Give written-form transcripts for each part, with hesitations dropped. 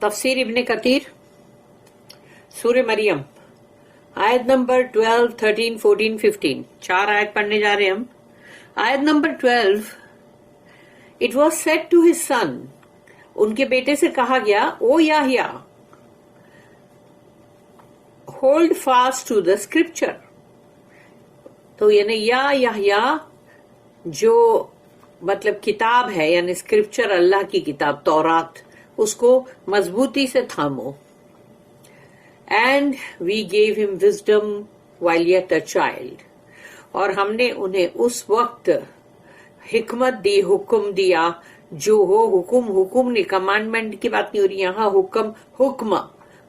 تفسیر ابن کثیر سورہ مریم آیت نمبر 12, 13, 14, 15 4 آیت پڑھنے جا رہے ہیں ہم. آیت number 12. It was said to his son, ان کے بیٹے سے کہا گیا, او یحییٰ, hold fast to the scripture. تو یعنی یا یحییٰ جو مطلب کتاب ہے, یعنی اسکرپچر اللہ کی کتاب تورات, اس کو مضبوطی سے تھامو. And we gave him wisdom while yet a child. اور ہم نے انہیں اس وقت حکمت دی, حکم دیا, جو ہو حکم نہیں, کمانڈمنٹ کی بات نہیں ہو رہی یہاں,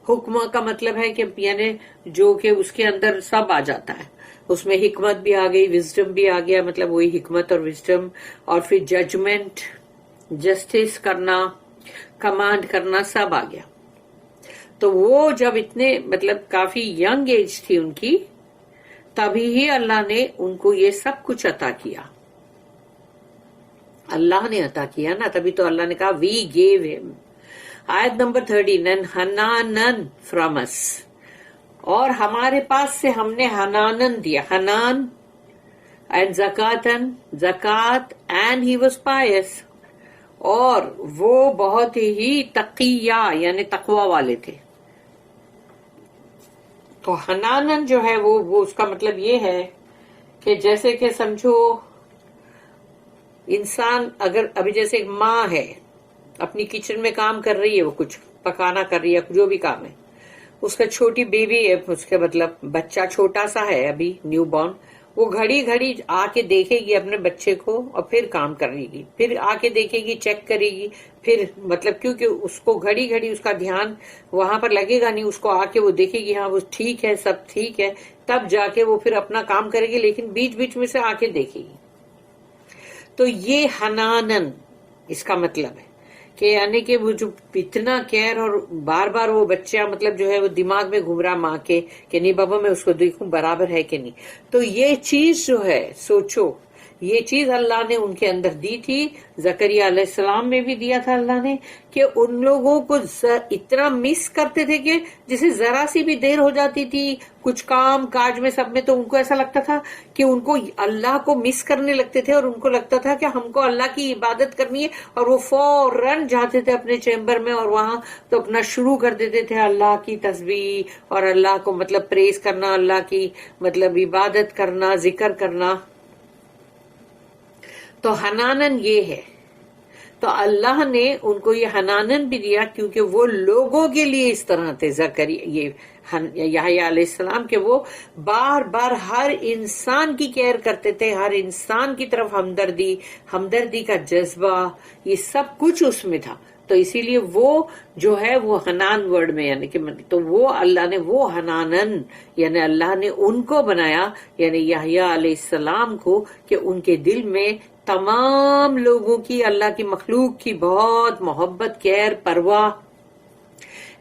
حکمہ کا مطلب ہے کہ یعنی جو کہ اس کے اندر سب آ جاتا ہے, اس میں حکمت بھی آ گئی, وزڈم بھی آ گیا, مطلب وہی حکمت اور وزڈم, اور پھر ججمنٹ, جسٹس کرنا, کمانڈ کرنا, سب آ گیا. تو وہ جب اتنے مطلب کافی ینگ ایج تھی ان کی, تبھی ہی اللہ نے ان کو یہ سب کچھ عطا کیا. اللہ نے عطا کیا نا, تبھی تو اللہ نے کہا وی گیو ہم. آیت نمبر 13. and حنانن from us, اور ہمارے پاس سے ہم نے حنانن دیا, حنان, and زکاتن, زکات, and he was pious, اور وہ بہت ہی تقیہ یعنی تقوی والے تھے. تو حنانن جو ہے وہ اس کا مطلب یہ ہے کہ جیسے کہ سمجھو انسان اگر ابھی جیسے ایک ماں ہے اپنی کچن میں کام کر رہی ہے, وہ کچھ پکانا کر رہی ہے, جو بھی کام ہے, اس کا چھوٹی بیبی ہے, اس کا مطلب بچہ چھوٹا سا ہے ابھی نیو بورن, وہ گھڑی گھڑی آ کے دیکھے گی اپنے بچے کو اور پھر کام کرے گی, پھر آ کے دیکھے گی, چیک کرے گی, پھر مطلب کیونکہ اس کو گھڑی گھڑی اس کا دھیان وہاں پر لگے گا نہیں, اس کو آ کے وہ دیکھے گی ہاں وہ ٹھیک ہے, سب ٹھیک ہے, تب جا کے وہ پھر اپنا کام کرے گی, لیکن بیچ بیچ میں سے آ کے دیکھے گی. تو یہ حنانن اس کا مطلب ہے کہ یعنی کہ وہ جو اتنا کیئر, اور بار بار وہ بچہ مطلب جو ہے وہ دماغ میں گھوم رہا ماں کے کہ نہیں بابا میں اس کو دیکھوں برابر ہے کہ نہیں. تو یہ چیز جو ہے سوچو, یہ چیز اللہ نے ان کے اندر دی تھی, زکریا علیہ السلام میں بھی دیا تھا اللہ نے, کہ ان لوگوں کو اتنا مس کرتے تھے کہ جسے ذرا سی بھی دیر ہو جاتی تھی کچھ کام کاج میں سب میں, تو ان کو ایسا لگتا تھا کہ ان کو اللہ کو مس کرنے لگتے تھے, اور ان کو لگتا تھا کہ ہم کو اللہ کی عبادت کرنی ہے, اور وہ فوراً جاتے تھے اپنے چیمبر میں اور وہاں تو اپنا شروع کر دیتے تھے اللہ کی تسبیح اور اللہ کو مطلب پریز کرنا, اللہ کی مطلب عبادت کرنا, ذکر کرنا. تو حنانن یہ ہے. تو اللہ نے ان کو یہ حنانن بھی دیا کیونکہ وہ لوگوں کے لیے اس طرح تھے یحییٰ علیہ السلام, کہ وہ بار بار ہر انسان کی کیئر کرتے تھے, ہر انسان کی طرف ہمدردی کا جذبہ, یہ سب کچھ اس میں تھا. تو اسی لیے وہ جو ہے وہ حنان ورڈ میں یعنی کہ تو وہ اللہ نے وہ حنانن یعنی اللہ نے ان کو بنایا, یعنی یحییٰ علیہ السلام کو, کہ ان کے دل میں تمام لوگوں کی, اللہ کی مخلوق کی بہت محبت, کیئر, پرواہ.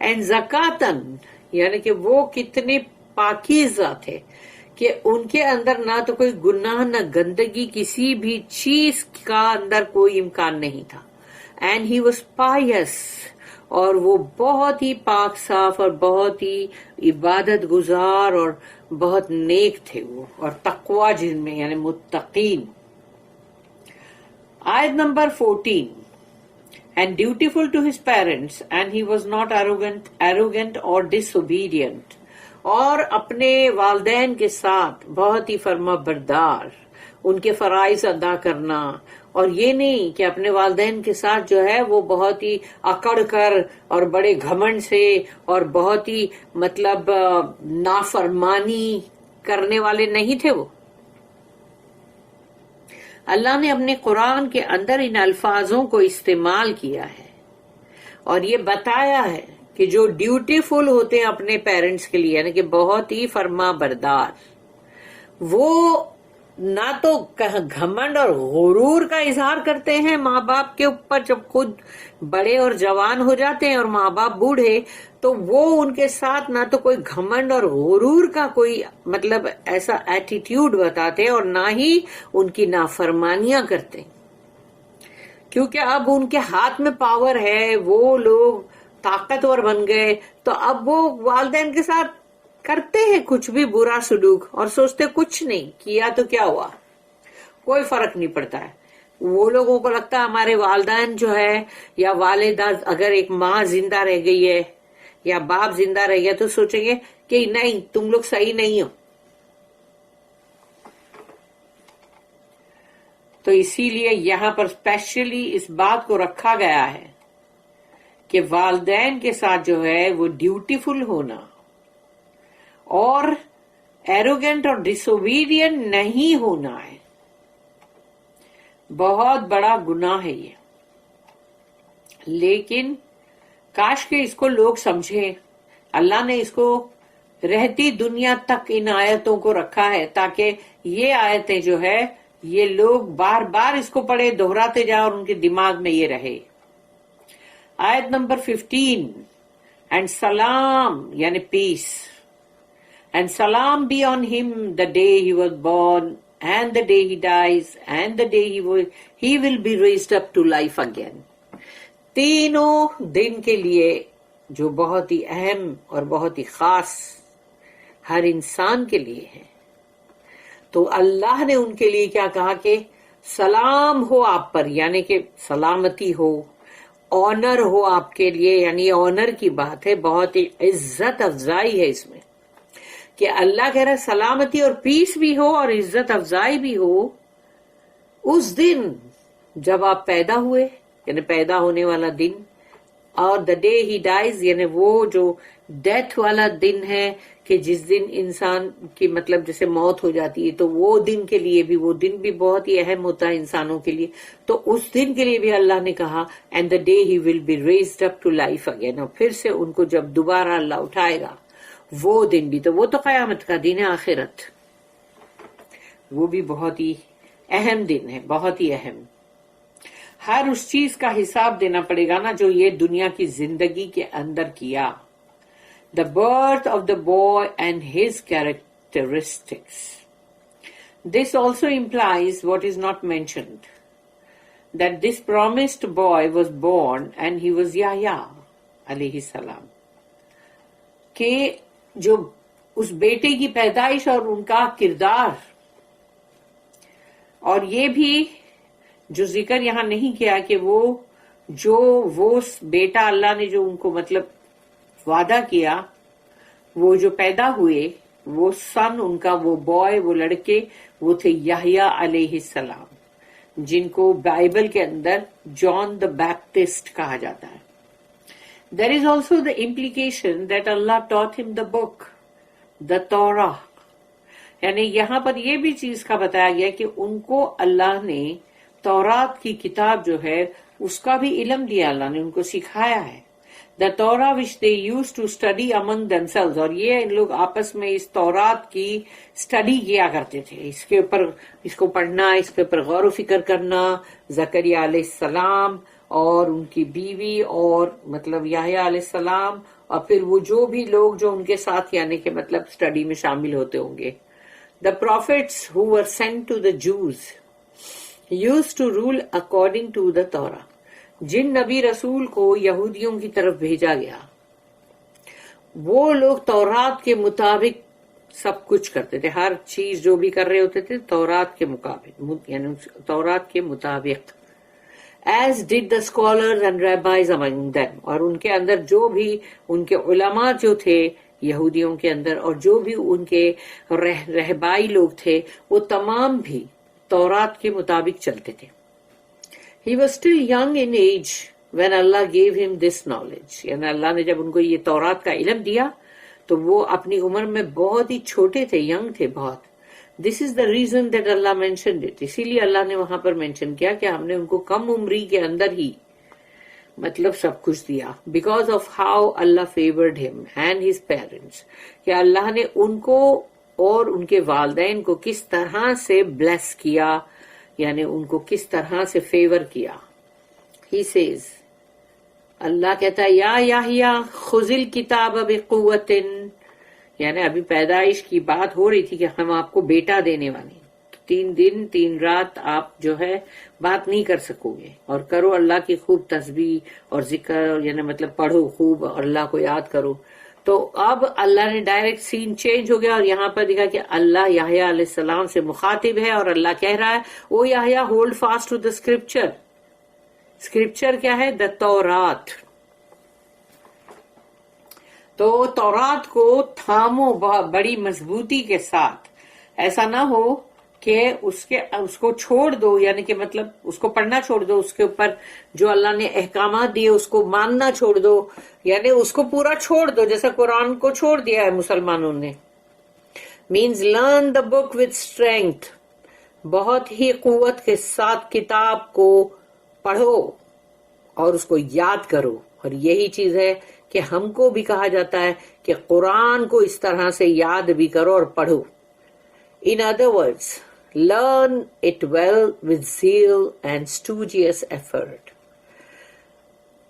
اینڈ زکاتن یعنی کہ وہ کتنے پاکیزہ تھے کہ ان کے اندر نہ تو کوئی گناہ نہ گندگی, کسی بھی چیز کا اندر کوئی امکان نہیں تھا. اینڈ ہی واز پائس, اور وہ بہت ہی پاک صاف اور بہت ہی عبادت گزار اور بہت نیک تھے وہ, اور تقوی جن میں یعنی متقین. آیت number 14. And dutiful to his parents, and he was not arrogant or disobedient. اور اپنے والدین کے ساتھ بہت ہی فرما بردار, ان کے فرائض ادا کرنا, اور یہ نہیں کہ اپنے والدین کے ساتھ جو ہے وہ بہت ہی اکڑ کر اور بڑے گھمنڈ سے اور بہت ہی مطلب نافرمانی کرنے والے نہیں تھے. وہ اللہ نے اپنے قرآن کے اندر ان الفاظوں کو استعمال کیا ہے اور یہ بتایا ہے کہ جو ڈیوٹیفل ہوتے ہیں اپنے پیرنٹس کے لیے, یعنی کہ بہت ہی فرما بردار, وہ نہ تو گھمنڈ اور غرور کا اظہار کرتے ہیں ماں باپ کے اوپر. جب خود بڑے اور جوان ہو جاتے ہیں اور ماں باپ بوڑھے, تو وہ ان کے ساتھ نہ تو کوئی گھمنڈ اور غرور کا کوئی مطلب ایسا ایٹیٹیوڈ بتاتے اور نہ ہی ان کی نافرمانیاں کرتے, کیونکہ اب ان کے ہاتھ میں پاور ہے. وہ لوگ طاقتور بن گئے تو اب وہ والدین کے ساتھ کرتے ہیں کچھ بھی برا سلوک اور سوچتے کچھ نہیں کیا تو کیا ہوا، کوئی فرق نہیں پڑتا ہے. وہ لوگوں کو لگتا ہے ہمارے والدین جو ہے یا والدہ، اگر ایک ماں زندہ رہ گئی ہے یا باپ زندہ رہ گیا تو سوچیں گے کہ نہیں تم لوگ صحیح نہیں ہو. تو اسی لیے یہاں پر اسپیشلی اس بات کو رکھا گیا ہے کہ والدین کے ساتھ جو ہے وہ ڈیوٹیفل ہونا اور ایروگینٹ اور ڈس اوبیڈینٹ نہیں ہونا ہے. بہت بڑا گناہ ہے یہ، لیکن کاش کہ اس کو لوگ سمجھے. اللہ نے اس کو رہتی دنیا تک ان آیتوں کو رکھا ہے تاکہ یہ آیتیں جو ہے یہ لوگ بار بار اس کو پڑھے، دہراتے جائیں اور ان کے دماغ میں یہ رہے. آیت نمبر 15، اینڈ سلام یعنی پیس، اینڈ سلام بی آن ہم دا day he was born and the day he dies and the day he will be raised up to life again. تینوں دن کے لیے جو بہت ہی اہم اور بہت ہی خاص ہر انسان کے لیے ہے، تو اللہ نے ان کے لیے کیا کہا کہ سلام ہو آپ پر، یعنی کہ سلامتی ہو، آنر ہو آپ کے لیے. یعنی آنر کی بات ہے، بہت ہی عزت افزائی ہے اس میں کہ اللہ کہہ رہا ہے سلامتی اور پیس بھی ہو اور عزت افزائی بھی ہو اس دن جب آپ پیدا ہوئے، یعنی پیدا ہونے والا دن، اور دا ڈے ہی ڈائز یعنی وہ جو ڈیتھ والا دن ہے کہ جس دن انسان کی مطلب جیسے موت ہو جاتی ہے، تو وہ دن کے لیے بھی، وہ دن بھی بہت ہی اہم ہوتا ہے انسانوں کے لیے. تو اس دن کے لیے بھی اللہ نے کہا and the day he will be raised up to life again, اور پھر سے ان کو جب دوبارہ اللہ اٹھائے گا وہ دن بھی. تو وہ تو قیامت کا دن ہے، آخرت، وہ بھی بہت ہی اہم دن ہے، بہت ہی اہم. ہر اس چیز کا حساب دینا پڑے گا نا جو یہ دنیا کی زندگی کے اندر کیا. The birth of the boy and his characteristics. This also implies what is not mentioned, that this promised boy was born and he was Yahya علیہ السلام، کہ جو اس بیٹے کی پیدائش اور ان کا کردار، اور یہ بھی جو ذکر یہاں نہیں کیا کہ وہ بیٹا اللہ نے جو ان کو مطلب وعدہ کیا، وہ جو پیدا ہوئے، وہ سن ان کا، وہ بوائے، وہ لڑکے، وہ تھے یحییٰ علیہ السلام، جن کو بائبل کے اندر جان دا بیپٹسٹ کہا جاتا ہے. There is also the implication that Allah taught him the book, the Torah. یعنی یہاں پر یہ بھی چیز کا بتایا گیا کہ ان کو اللہ نے تورات کی کتاب جو ہے اس کا بھی علم دیا، اللہ نے ان کو سکھایا ہے. The Torah which they used to study among themselves، اور یہ ان لوگ آپس میں اس تورات کی اسٹڈی کیا کرتے تھے، اس کے اوپر، اس کو پڑھنا، اس کے اوپر غور و فکر کرنا. زکریا علیہ السلام اور ان کی بیوی اور مطلب یحییٰ علیہ السلام، اور پھر وہ جو بھی لوگ جو ان کے ساتھ یعنی کہ مطلب اسٹڈی میں شامل ہوتے ہوں گے. The prophets who were sent to the Jews used to rule according to the Torah. جن نبی رسول کو یہودیوں کی طرف بھیجا گیا وہ لوگ تورات کے مطابق سب کچھ کرتے تھے، ہر چیز جو بھی کر رہے ہوتے تھے تورات کے مطابق، یعنی تورات کے مطابق. As did the scholars and rabbis among them، اور ان کے اندر جو بھی ان کے علماء جو تھے یہودیوں کے اندر، اور جو بھی ان کے رہبائی لوگ تھے، وہ تمام بھی تورات کے مطابق چلتے تھے. He was still young in age when Allah gave him this knowledge، یعنی اللہ نے جب ان کو یہ تورات کا علم دیا تو وہ اپنی عمر میں بہت ہی چھوٹے تھے، ینگ تھے بہت. This is the reason that Allah mentioned it، اسی لیے اللہ نے وہاں پر مینشن کیا کہ ہم نے ان کو کم عمری کے اندر ہی مطلب سب کچھ دیا. Because of how Allah favored him and his parents، کہ اللہ نے ان کو اور ان کے والدین کو کس طرح سے بلیس کیا، یعنی ان کو کس طرح سے فیور کیا. He says، اللہ کہتا ہے یا یحییٰ خذ الکتاب بقوۃ، یعنی ابھی پیدائش کی بات ہو رہی تھی کہ ہم آپ کو بیٹا دینے والے ہیں. 3 دن 3 رات آپ جو ہے بات نہیں کر سکو گے، اور کرو اللہ کی خوب تسبیح اور ذکر، یعنی مطلب پڑھو خوب اور اللہ کو یاد کرو. تو اب اللہ نے ڈائریکٹ سین چینج ہو گیا، اور یہاں پر دیکھا کہ اللہ یحییٰ علیہ السلام سے مخاطب ہے، اور اللہ کہہ رہا ہے O Yahya hold fast to the scripture. Scripture کیا ہے؟ دا تورات. تو تورات کو تھامو بڑی مضبوطی کے ساتھ، ایسا نہ ہو کہ اس کو چھوڑ دو، یعنی کہ مطلب اس کو پڑھنا چھوڑ دو، اس کے اوپر جو اللہ نے احکامات دیے اس کو ماننا چھوڑ دو، یعنی اس کو پورا چھوڑ دو جیسا قرآن کو چھوڑ دیا ہے مسلمانوں نے. Means learn the book with strength, بہت ہی قوت کے ساتھ کتاب کو پڑھو اور اس کو یاد کرو. اور یہی چیز ہے کہ ہم کو بھی کہا جاتا ہے کہ قرآن کو اس طرح سے یاد بھی کرو اور پڑھو. In other words, learn it well with zeal and studious effort.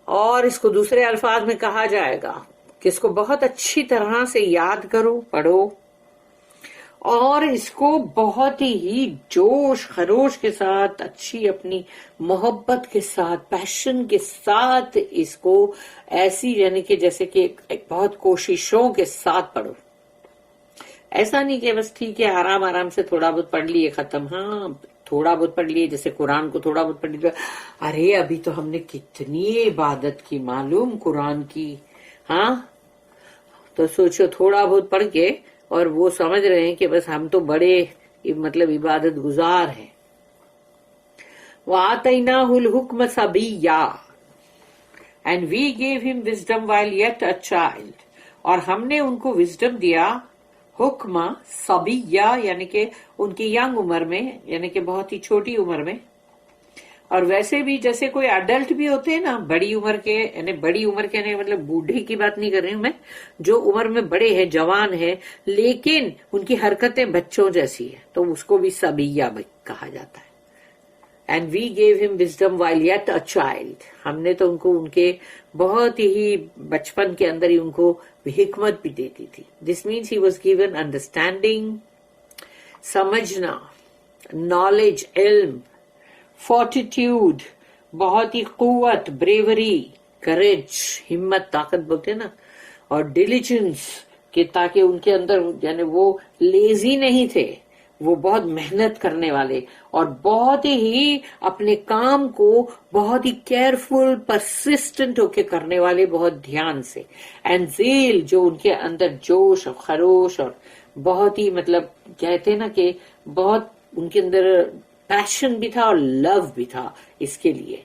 اور اس کو دوسرے الفاظ میں کہا جائے گا کہ اس کو بہت اچھی طرح سے یاد کرو، پڑھو، اور اس کو بہت ہی جوش خروش کے ساتھ، اچھی اپنی محبت کے ساتھ، پیشن کے ساتھ اس کو ایسی، یعنی کہ جیسے کہ بہت کوششوں کے ساتھ پڑھو. ایسا نہیں کہ بس ٹھیک ہے آرام آرام سے تھوڑا بہت پڑھ لیے ختم. ہاں تھوڑا بہت پڑھ لیے، جیسے قرآن کو تھوڑا بہت پڑھ لیے، ارے ابھی تو ہم نے کتنی عبادت کی معلوم قرآن کی. ہاں تو سوچو تھوڑا بہت پڑھ کے اور وہ سمجھ رہے ہیں کہ بس ہم تو بڑے مطلب عبادت گزار ہیں. وَآتَيْنَاهُ الْحُكْمَ صَبِيًّا and we gave him wisdom while yet a child. اور ہم نے ان کو وزڈم دیا، حکمہ صبیہ، یعنی کہ ان کی ینگ عمر میں، یعنی کہ بہت ہی چھوٹی عمر میں. اور ویسے بھی جیسے کوئی اڈلٹ بھی ہوتے ہیں نا بڑی عمر کے، یعنی بڑی عمر کے مطلب بوڑھے کی بات نہیں کر رہی ہوں میں، جو عمر میں بڑے ہیں، جوان ہیں، لیکن ان کی حرکتیں بچوں جیسی ہیں، تو اس کو بھی صبیہ کہا جاتا ہے. And we gave him wisdom while yet a child. ہم نے تو ان کو ان کے بہت ہی بچپن کے اندر ہی ان کو حکمت بھی دیتی تھی. This means he was given understanding, سمجھنا، knowledge، علم، fortitude، بہت ہی قوت، bravery، courage، ہمت، طاقت بولتے ہیں نا، اور diligence، کہ تاکہ ان کے اندر یعنی وہ لیزی نہیں تھے، وہ بہت محنت کرنے والے اور بہت ہی اپنے کام کو بہت ہی کیئرفل پرسسٹنٹ ہو کے کرنے والے، بہت دھیان سے. اینڈ زیل، جو ان کے اندر جوش اور خروش اور بہت ہی مطلب کہتے ہیں نا کہ بہت ان کے اندر پیشن بھی تھا اور لو بھی تھا اس کے لیے،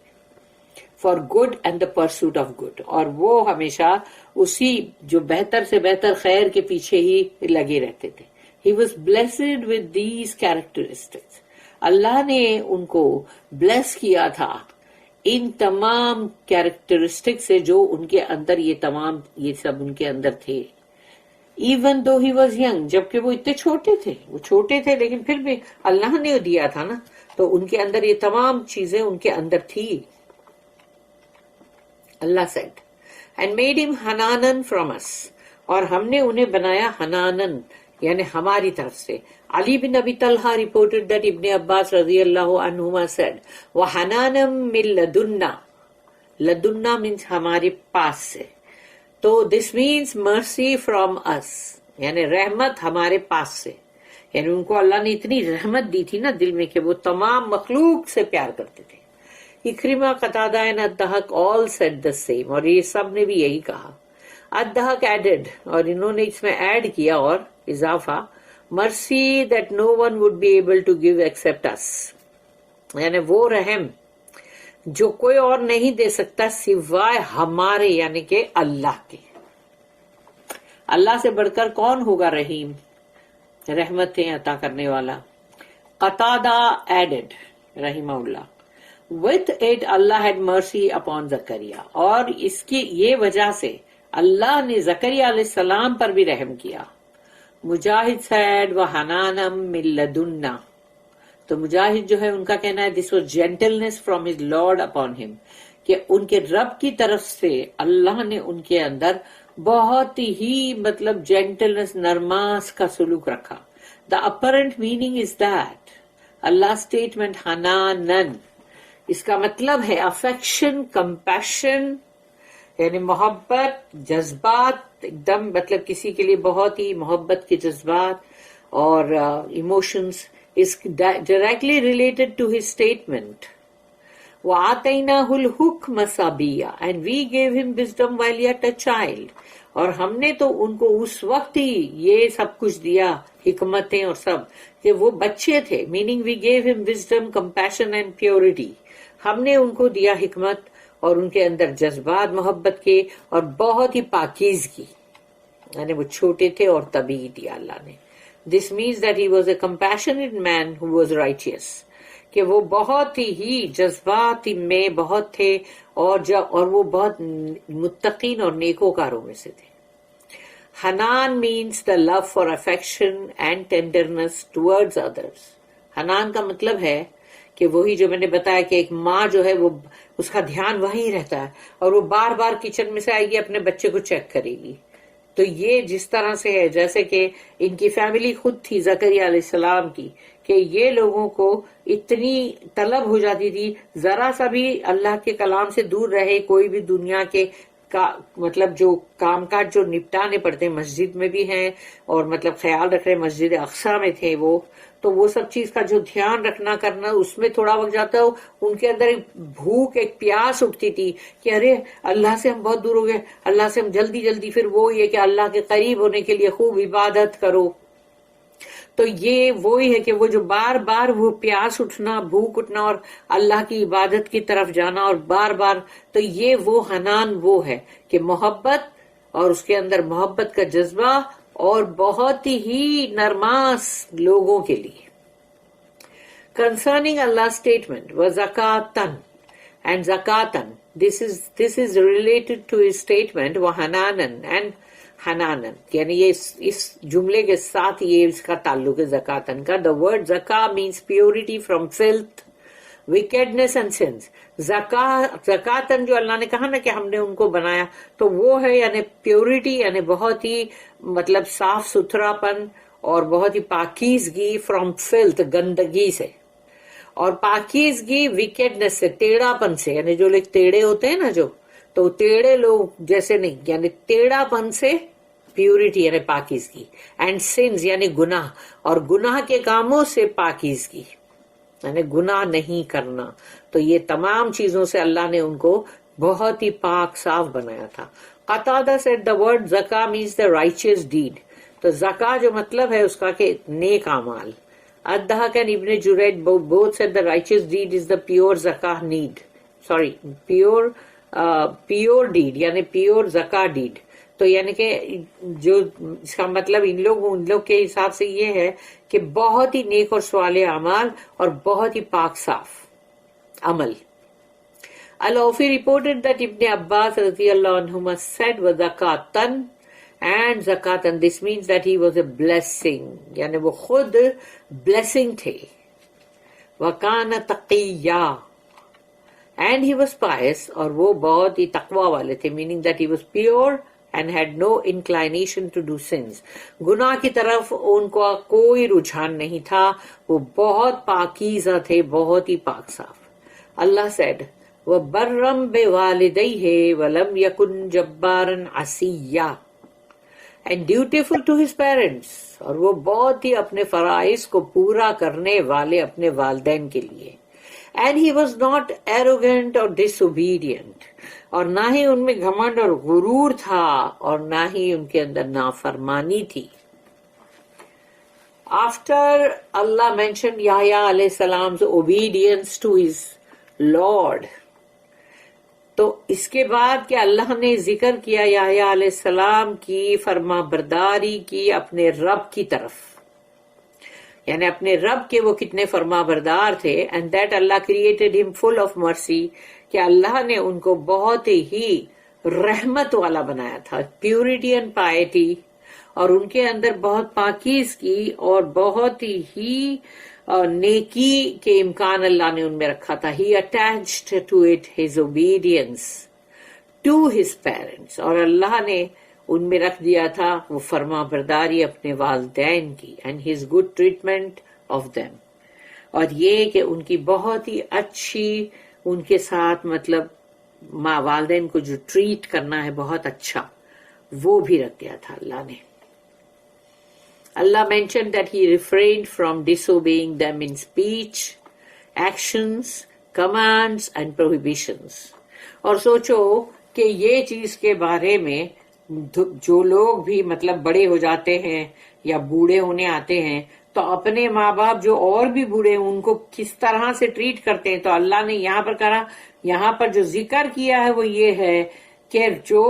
for good and the pursuit of good. اور وہ ہمیشہ اسی جو بہتر سے بہتر خیر کے پیچھے ہی لگے رہتے تھے. He was blessed with these characteristics. اللہ نے ان کو بلیس کیا تھا ان تمام کیریکٹرسٹک سے جو ان کے اندر یہ سب ان کے اندر تھے. Even though he was young، جبکہ وہ اتنے چھوٹے تھے لیکن پھر بھی اللہ نے دیا تھا نا، تو ان کے اندر یہ تمام چیزیں ان کے اندر تھی. اللہ said and made him حنانن from us، اور ہم نے انہیں بنایا حنانن یعنی ہماری طرف سے. علی بن ابی طلحہ reported that ابن عباس رضی اللہ عنہما said وَحَنَانًا مِن لَدُنَّا، لدنا means ہمارے پاس سے. تو this means mercy from us، یعنی رحمت ہمارے پاس سے. یعنی ان کو اللہ نے اتنی رحمت دی تھی نا دل میں کہ وہ تمام مخلوق سے پیار کرتے تھے. اکرمہ، قتادہ and الضحاک all said the same، اور یہ سب نے بھی یہی کہا. الضحاک added، اور انہوں نے اس میں ایڈ کیا اور اضافہ، mercy that no one would be able to give except us، یعنی وہ رحم جو کوئی اور نہیں دے سکتا سوائے ہمارے یعنی کہ اللہ کے. اللہ سے بڑھ کر کون ہوگا رحیم، رحمتیں عطا کرنے والا. قتادہ added رحمہ اللہ with it Allah had mercy upon Zakaria، اور اس کی یہ وجہ سے اللہ نے زکریا علیہ السلام پر بھی رحم کیا. مجاہد said وَحَنَانًا مِن لَدُنَّا، تو مجاہد جو ہے ان کا کہنا ہے this was gentleness from his Lord upon him، کہ ان کے رب کی طرف سے اللہ نے ان کے اندر بہت ہی مطلب جینٹلنس، نرماس کا سلوک رکھا. The apparent meaning is that Allah statement حنانن، اس کا مطلب ہے افیکشن، کمپیشن، یعنی محبت، جذبات ایک دم، مطلب کسی کے لیے بہت ہی محبت کے جذبات اور emotions is directly related to his statement. وَآتَيْنَاهُ الْحُكْمَ صَبِيًّا, and we gave him wisdom while yet a child. اور ہم نے تو ان کو اس وقت ہی یہ سب کچھ دیا، حکمتیں اور سب، کہ وہ بچے تھے. meaning we gave him wisdom, compassion and purity. ہم نے ان کو دیا حکمت اور ان کے اندر جذبات محبت کے اور بہت ہی پاکیزگی، یعنی وہ چھوٹے تھے اور تبھی دیا اللہ نے. This means that he was a compassionate man who was righteous. کہ وہ بہت ہی جذبات میں بہت تھے اور وہ بہت متقین اور نیکوکاروں میں سے تھے. Hanan means the love for affection and tenderness towards others. Hanan کا مطلب ہے کہ وہی جو میں نے بتایا کہ ایک ماں جو ہے وہ اس کا دھیان وہیں رہتا ہے اور وہ بار بار کچن میں سے آئے گی، اپنے بچے کو چیک کرے گی. تو یہ جس طرح سے ہے، جیسے کہ ان کی فیملی خود تھی زکریا علیہ السلام کی، کہ یہ لوگوں کو اتنی طلب ہو جاتی تھی ذرا سا بھی اللہ کے کلام سے دور رہے، کوئی بھی دنیا کے مطلب جو کام کاج جو نپٹانے پڑتے ہیں، مسجد میں بھی ہیں اور مطلب خیال رکھ رہے، مسجد اقصیٰ میں تھے وہ، تو وہ سب چیز کا جو دھیان رکھنا کرنا، اس میں تھوڑا وقت جاتا ہو. ان کے اندر ایک بھوک، ایک پیاس اٹھتی تھی کہ ارے اللہ سے ہم بہت دور ہو گئے، اللہ سے ہم جلدی جلدی. پھر وہ یہ کہ اللہ کے قریب ہونے کے لیے خوب عبادت کرو. تو یہ وہی ہے کہ وہ جو بار بار وہ پیاس اٹھنا، بھوک اٹھنا اور اللہ کی عبادت کی طرف جانا اور بار بار، تو یہ وہ حنان وہ ہے کہ محبت اور اس کے اندر محبت کا جذبہ اور بہت ہی نرماس لوگوں کے لیے. Concerning Allah's statement وَزَكَاتًا and zakatan, this is related to his statement وَحَنَانًا and حنانن، یعنی یہ اس جملے کے ساتھ یہ اس کا تعلق ہے زکاتن کا. The word زکا means purity from filth, wickedness and sins. زکاتن جو اللہ نے کہا نا کہ ہم نے ان کو بنایا، تو وہ ہے یعنی پیورٹی، یعنی بہت ہی مطلب صاف ستھرا پن اور بہت ہی پاکیزگی from filth، گندگی سے، اور پاکیزگی ویکیڈنس سے، ٹیڑھا پن سے، یعنی جو لوگ ٹیڑھے ہوتے ہیں نا، جو تو ٹیڑھے لوگ جیسے نہیں، یعنی ٹیڑھا پن سے پیورٹی یعنی پاکیزگی، اینڈ سنز یعنی گناہ، اور گناہ کے کاموں سے پاکیزگی یعنی گناہ نہیں کرنا. تو یہ تمام چیزوں سے اللہ نے ان کو بہت ہی پاک صاف بنایا تھا. قتادہ said the word زکا means the righteous deed. تو زکا جو مطلب ہے اس کا کہ نیک اعمال. الضحاک and ابن جریج both said the righteous deed is the pure زکا پیور ڈیڈ یعنی پیور زکا ڈیڈ. تو یعنی کہ جو اس کا مطلب ان لوگ کے حساب سے یہ ہے کہ بہت ہی نیک اور صالح اعمال اور بہت ہی پاک صاف عمل. Al-Awfi reported that Ibn Abbas radiyallahu anhuma said وَزَكَاتًا and zakatan. This means that he was a blessing, یعنی وہ خود blessing تھے. وَكَانَ تَقِيًّا and he was pious, اور وہ بہت ہی تقوی والے تھے, meaning that he was pure and had no inclination to do sins. گناہ کی طرف ان کو کوئی رجحان نہیں تھا, وہ بہت پاکیزہ تھے, بہت ہی پاک صاف. اللہ said وَبَرًّا بِوَالِدَيْهِ وَلَمْ يَكُنْ جَبَّارًا عَصِيًّا and dutiful to his parents, اور وہ بہت ہی اپنے فرائض کو پورا کرنے والے اپنے والدین کے لیے. And he was not arrogant or disobedient, اور نہ ہی ان میں گھمنڈ اور غرور تھا, اور نہ ہی ان کے اندر نافرمانی تھی. After Allah mentioned Yahya alayhi salam's obedience to his Lord, تو اس کے بعد کہ اللہ نے ذکر کیا یحییٰ علیہ السلام کی فرما برداری کی اپنے رب کی طرف, یعنی اپنے رب کے وہ کتنے فرما بردار تھے. and that Allah created him full of mercy, کہ اللہ نے ان کو بہت ہی رحمت والا بنایا تھا, پیورٹی اینڈ پائٹی, اور ان کے اندر بہت پاکیزگی اور بہت ہی نیکی کے امکان اللہ نے ان میں رکھا تھا. He attached to it his obedience to his parents, اور اللہ نے ان میں رکھ دیا تھا وہ فرما برداری اپنے والدین کی, and his good treatment of them. اور یہ کہ ان کی بہت ہی اچھی ان کے ساتھ مطلب ماں والدین کو جو ٹریٹ کرنا ہے بہت اچھا، وہ بھی رکھ دیا تھا اللہ نے. Allah mentioned that he refrained from disobeying them in speech, actions, commands and prohibitions. اور سوچو کہ یہ چیز کے بارے میں جو لوگ بھی مطلب بڑے ہو جاتے ہیں یا بوڑھے ہونے آتے ہیں تو اپنے ماں باپ جو اور بھی بوڑھے ہیں ان کو کس طرح سے ٹریٹ کرتے ہیں. تو اللہ نے یہاں پر جو ذکر کیا ہے وہ یہ ہے کہ جو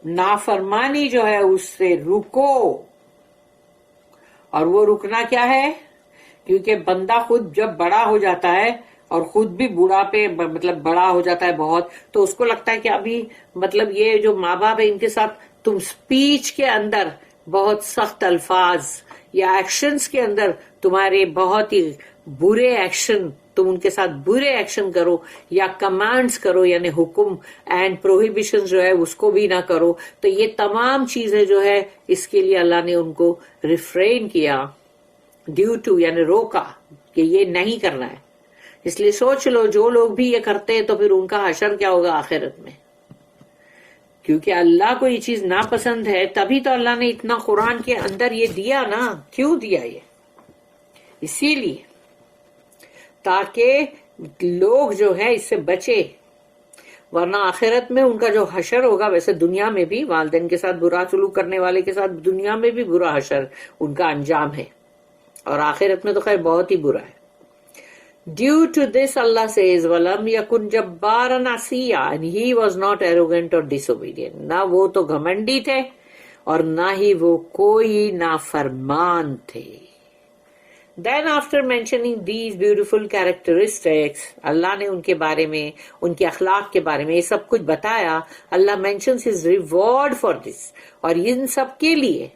نافرمانی جو ہے اس سے رکو. اور وہ رکنا کیا ہے؟ کیونکہ بندہ خود جب بڑا ہو جاتا ہے اور خود بھی بوڑھاپے مطلب بڑا ہو جاتا ہے بہت، تو اس کو لگتا ہے کہ ابھی مطلب یہ جو ماں باپ ہے ان کے ساتھ تم سپیچ کے اندر بہت سخت الفاظ یا ایکشنز کے اندر تمہارے بہت ہی برے ایکشن، تم ان کے ساتھ برے ایکشن کرو یا کمانڈز کرو یعنی حکم، اینڈ پروہیبیشن جو ہے اس کو بھی نہ کرو. تو یہ تمام چیزیں جو ہے اس کے لیے اللہ نے ان کو ریفرین کیا، ڈیو ٹو یعنی روکا کہ یہ نہیں کرنا ہے. اس لیے سوچ لو جو لوگ بھی یہ کرتے ہیں تو پھر ان کا حشر کیا ہوگا آخرت میں. کیونکہ اللہ کو یہ چیز ناپسند ہے، تبھی تو اللہ نے اتنا قرآن کے اندر یہ دیا نا. کیوں دیا یہ؟ اسی لیے تاکہ لوگ جو ہے اس سے بچے، ورنہ آخرت میں ان کا جو حشر ہوگا، ویسے دنیا میں بھی والدین کے ساتھ برا سلوک کرنے والے کے ساتھ دنیا میں بھی برا حشر ان کا انجام ہے، اور آخرت میں تو خیر بہت ہی برا ہے. Due to this, Allah says, وَلَمْ يَكُنْ جَبَّارًا عَصِيًّا, and he was not arrogant or disobedient. نہ وہ تو گھمنڈی تھے اور نہ ہی وہ کوئی نافرمان تھے. Then after mentioning these beautiful characteristics, اللہ نے ان کے بارے میں، ان کے اخلاق کے بارے میں یہ سب کچھ بتایا. اللہ mentions his reward for this, اور ان سب کے لیے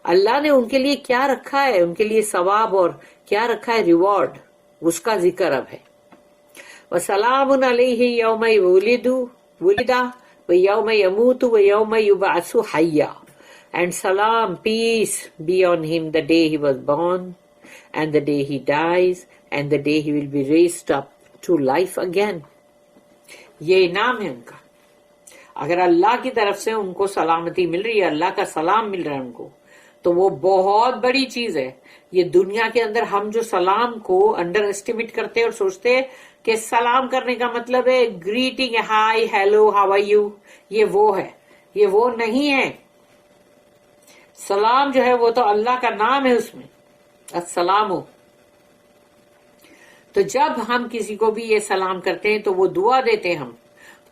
اللہ نے ان کے لیے کیا رکھا ہے، ان کے لیے ثواب اور کیا رکھا ہے ریوارڈ، اس کا ذکر اب ہے. وَسَلَامٌ عَلَيْهِ يَوْمَ وُلِدَ وَيَوْمَ يَمُوتُ وَيَوْمَ يُبْعَثُ حَيًّا. And salam, peace be on him the day he was born, and the day he dies, and the day he will be raised up to life again. یہ انعام ہے ان کا. اگر اللہ کی طرف سے ان کو سلامتی مل رہی ہے، اللہ کا سلام مل رہا ہے ان کو، تو وہ بہت بڑی چیز ہے. یہ دنیا کے اندر ہم جو سلام کو انڈر اسٹیمیٹ کرتے اور سوچتے کہ سلام کرنے کا مطلب ہے greeting, hi, hello, how are you, یہ وہ ہے. یہ وہ نہیں ہے. سلام جو ہے وہ تو اللہ کا نام ہے، اس میں السلام ہو. تو جب ہم کسی کو بھی یہ سلام کرتے ہیں تو وہ دعا دیتے ہیں ہم،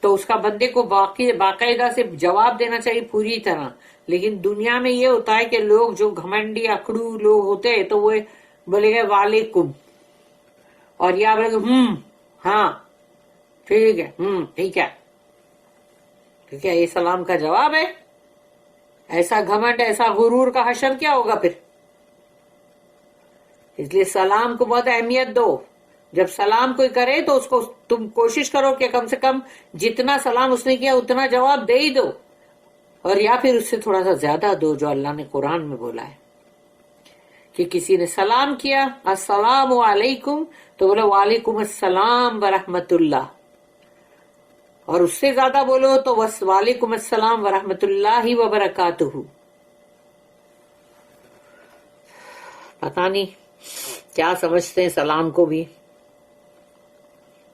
تو اس کا بندے کو باقاعدہ سے جواب دینا چاہیے پوری طرح. لیکن دنیا میں یہ ہوتا ہے کہ لوگ جو گھمنڈی اکڑو لوگ ہوتے ہیں تو وہ بولے گے وعلیکم، اور یا بولے گے ہاں ٹھیک ہے، ٹھیک ہے. کیا یہ سلام کا جواب ہے؟ ایسا گھمنڈ، ایسا غرور کا حشر کیا ہوگا پھر؟ اس لیے سلام کو بہت اہمیت دو. جب سلام کوئی کرے تو اس کو تم کوشش کرو کہ کم سے کم جتنا سلام اس نے کیا اتنا جواب دے ہی دو، اور یا پھر اس سے تھوڑا سا زیادہ دو، جو اللہ نے قرآن میں بولا ہے کہ کسی نے سلام کیا السلام علیکم تو بولو وعلیکم السلام ورحمۃ اللہ، اور اس سے زیادہ بولو تو وعلیکم السلام ورحمۃ اللہ وبرکاتہ. پتہ نہیں کیا سمجھتے ہیں سلام کو بھی،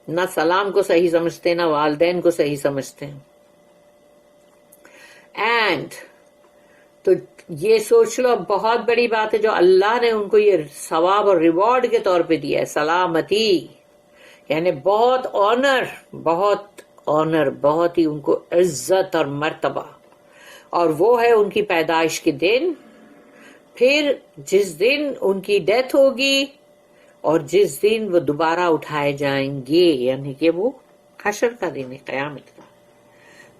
نہ سلام کو صحیح سمجھتے نہ والدین کو صحیح سمجھتے ہیں. اینڈ تو یہ سوچ لو بہت بڑی بات ہے جو اللہ نے ان کو یہ ثواب اور ریوارڈ کے طور پہ دیا ہے، سلامتی، یعنی بہت آنر، بہت ہی ان کو عزت اور مرتبہ. اور وہ ہے ان کی پیدائش کے دن، پھر جس دن ان کی ڈیتھ ہوگی اور جس دن وہ دوبارہ اٹھائے جائیں گے، یعنی کہ وہ حشر کا دن ہے، قیامت کا.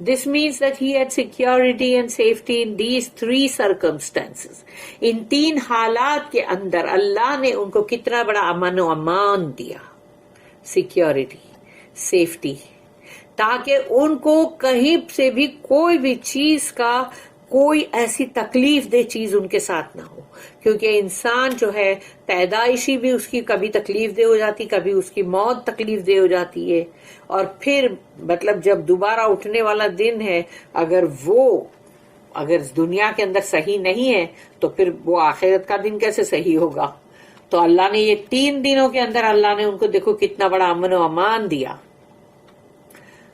This means that he had security and safety in these three circumstances. ان تین حالات کے اندر اللہ نے ان کو کتنا بڑا امن و امان دیا، سیکیورٹی، سیفٹی، تاکہ ان کو کہیں سے بھی کوئی بھی چیز کا کوئی ایسی تکلیف دہ چیز ان کے ساتھ نہ ہو، کیونکہ انسان جو ہے پیدائشی بھی اس کی کبھی تکلیف دہ ہو جاتی، کبھی اس کی موت تکلیف دہ ہو جاتی ہے، اور پھر مطلب جب دوبارہ اٹھنے والا دن ہے، اگر دنیا کے اندر صحیح نہیں ہے تو پھر وہ آخرت کا دن کیسے صحیح ہوگا؟ تو اللہ نے یہ 3 دنوں کے اندر اللہ نے ان کو دیکھو کتنا بڑا امن و امان دیا.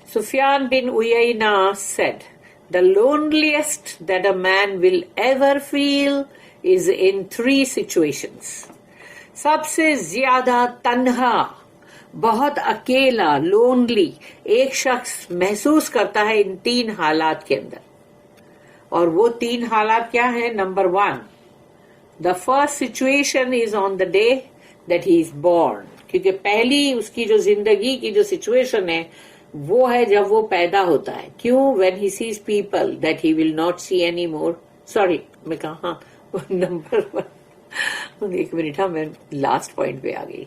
سفیان بن عیینہ said, the loneliest that a man will ever feel is in 3 situations. سب سے زیادہ تنہا، بہت اکیلا، لونلی ایک شخص محسوس کرتا ہے ان 3 حالات کے اندر. اور وہ 3 حالات کیا ہیں؟ Number 1، the first situation is on the day that he is born. کیونکہ پہلی اس کی جو زندگی کی جو سچویشن ہے وہ ہے جب وہ پیدا ہوتا ہے. کیوں؟ when he sees people that he will not see anymore. sorry میں کہاں نمبر 1 ایک منٹ، ہاں میں لاسٹ پوائنٹ پہ آ گئی.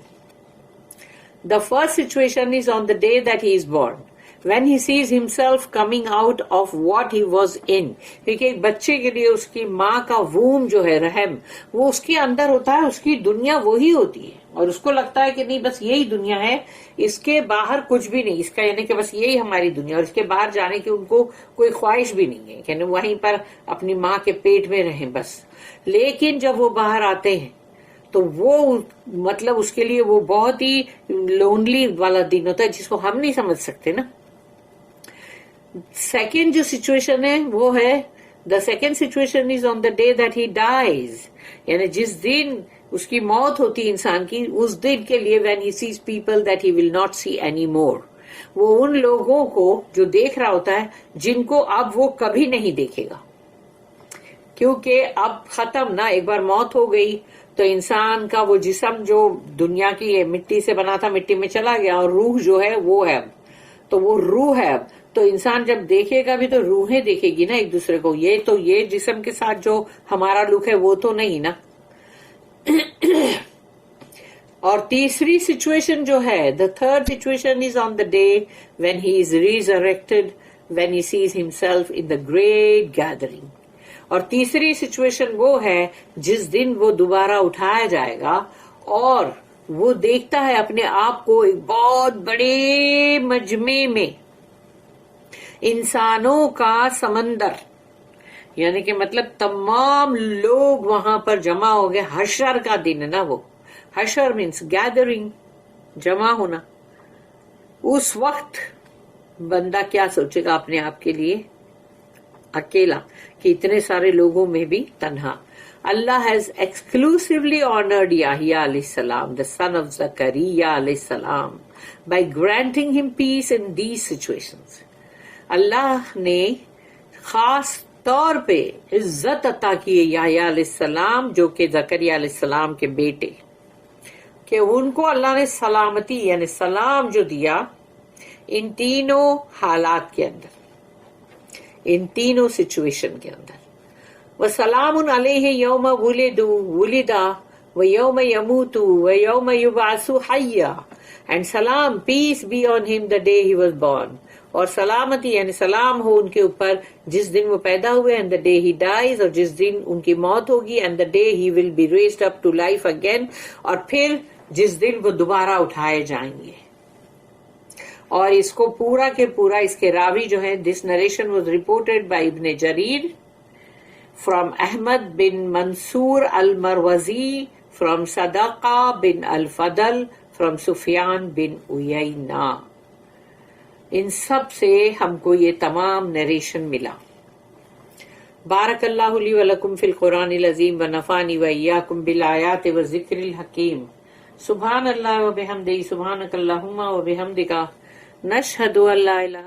The first situation is on the day that he is born, when he sees himself coming out of what he was in. کیونکہ ایک بچے کے لیے اس کی ماں کا ووم جو ہے، رحم، وہ اس کے اندر ہوتا ہے، اس کی دنیا وہی ہوتی ہے، اور اس کو لگتا ہے کہ نہیں بس یہی دنیا ہے، اس کے باہر کچھ بھی نہیں، اس کا یعنی کہ بس یہی ہماری دنیا، اور اس کے باہر جانے کی ان کو کوئی خواہش بھی نہیں ہے کہ وہیں پر اپنی ماں کے پیٹ میں رہیں بس. لیکن جب وہ باہر آتے ہیں تو وہ مطلب اس کے لیے وہ بہت ہی لونلی والا دن ہوتا ہے جس کو ہم نہیں سمجھ سکتے نا. سیکنڈ جو سچویشن ہے وہ ہے the second situation is on the day that he dies, یعنی جس دن اس کی موت ہوتی ہے انسان کی، اس دن کے لیے when he says people that he will not see any more. وہ ان لوگوں کو جو دیکھ رہا ہوتا ہے جن کو اب وہ کبھی نہیں دیکھے گا، کیونکہ اب ختم نا، ایک بار موت ہو گئی تو انسان کا وہ جسم جو دنیا کی مٹی سے بنا تھا مٹی میں چلا گیا، اور روح جو ہے وہ ہے اب، تو وہ روح ہے اب. تو انسان جب دیکھے گا بھی تو روحیں دیکھے گی نا ایک دوسرے کو، یہ جسم کے ساتھ جو ہمارا لک ہے وہ تو نہیں نا. اور تیسری سچویشن جو ہے، the third situation is on the day when he is resurrected, when he sees himself in the great gathering. اور تیسری سچویشن وہ ہے جس دن وہ دوبارہ اٹھایا جائے گا اور وہ دیکھتا ہے اپنے آپ کو ایک بہت بڑے مجمع میں، انسانوں کا سمندر، یعنی کہ مطلب تمام لوگ وہاں پر جمع ہو گئے. حشر کا دن ہے نا وہ، حشر مینس گیدرنگ، جمع ہونا. اس وقت بندہ کیا سوچے گا اپنے آپ کے لیے؟ اکیلا، کہ اتنے سارے لوگوں میں بھی تنہا. Allah has exclusively honored Yahya alayhi salam, the son of Zakaria alayhi salam, by granting him peace in these situations. اللہ نے خاص طور پہ عزت عطا کی ہے یحییٰ علیہ السلام جو کہ زکریا علیہ السلام کے بیٹے، کہ ان کو اللہ نے سلامتی یعنی سلام جو دیا ان تینوں حالات کے اندر، ان تینوں سچویشن کے اندر. وَسَلَامٌ عَلَيْهِ يَوْمَ وُلِدَ وَيَوْمَ يَمُوتُ وَيَوْمَ يُبْعَثُ حَيًّا. And salam, peace be on him the day he was born. اور سلامتی یعنی سلام ہو ان کے اوپر جس دن وہ پیدا ہوئے، and the day he dies، اور جس دن ان کی موت ہوگی، and the day he will be raised up to life again، اور پھر جس دن وہ دوبارہ اٹھائے جائیں گے. اور اس کو پورا کے پورا اس کے راوی جو ہے، this narration was reported by ابن جریر from Ahmad bin Mansur al-Marwazi, from Sadaqa bin al-Fadl, from Sufyan bin Uyayna. ان سب سے ہم کو یہ تمام نریشن ملا. بارک اللہ لی ولکم فی القرآن العظیم ونفعنی وإیاکم بالآیات والذکر الحکیم. سبحان اللہ وبحمدہ، سبحانک اللہم وبحمدک، نشہد ان لا الہ